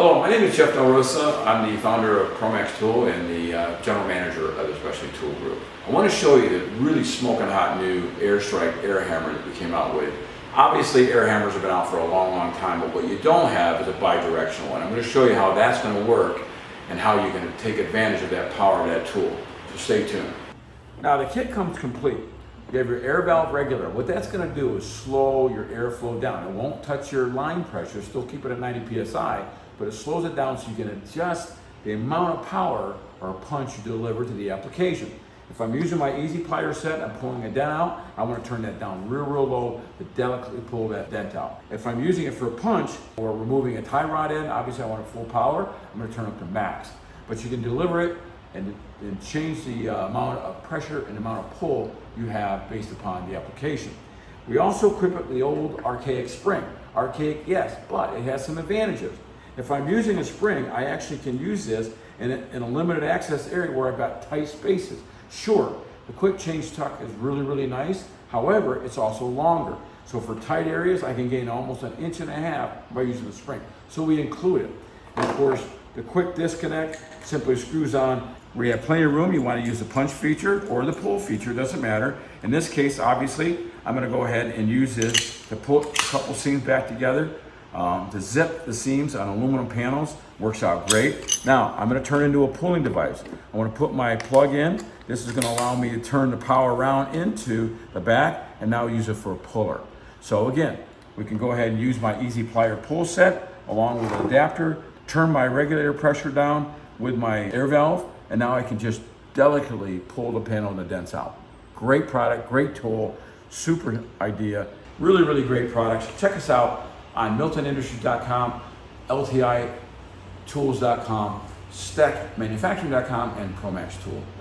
Hello, my name is Jeff Del Rosa. I'm the founder of ProMax Tool and the general manager of the Specialty Tool Group. I want to show you the really smoking hot new AirStrike air hammer that we came out with. Obviously, air hammers have been out for a long time, but what you don't have is a bi-directional one. I'm going to show you how that's going to work and how you can take advantage of that power of that tool. So stay tuned. Now the kit comes complete. You have your air valve regulator. What that's going to do is slow your airflow down. It won't touch your line pressure, still keep it at 90 psi, but it slows it down so you can adjust the amount of power or punch you deliver to the application. If I'm using my easy plier set, I'm pulling a dent out, I want to turn that down real low to delicately pull that dent out. If I'm using it for a punch or removing a tie rod end, obviously I want a full power, I'm going to turn up to max. But you can deliver it and change the amount of pressure and amount of pull you have based upon the application. We also equip it with the old archaic spring. Archaic, yes, but it has some advantages. If I'm using a spring, I actually can use this in a limited access area where I've got tight spaces. Sure, the quick change tuck is really nice. However, it's also longer. So for tight areas, I can gain almost 1.5 inches by using the spring. So we include it. And of course, the quick disconnect simply screws on. Where you have plenty of room, you want to use the punch feature or the pull feature, doesn't matter. In this case, obviously, I'm going to go ahead and use this to pull a couple seams back together. To zip the seams on aluminum panels works out great. Now, I'm going to turn into a pulling device. I want to put my plug in. This is going to allow me to turn the power around into the back and now use it for a puller. So again, we can go ahead and use my easy plier pull set along with an adapter, turn my regulator pressure down with my air valve, and now I can just delicately pull the panel and the dents out. Great product, great tool, super idea, really great products. Check us out on miltonindustries.com, LTItools.com, STECmanufacturing.com, and ProMax Tool.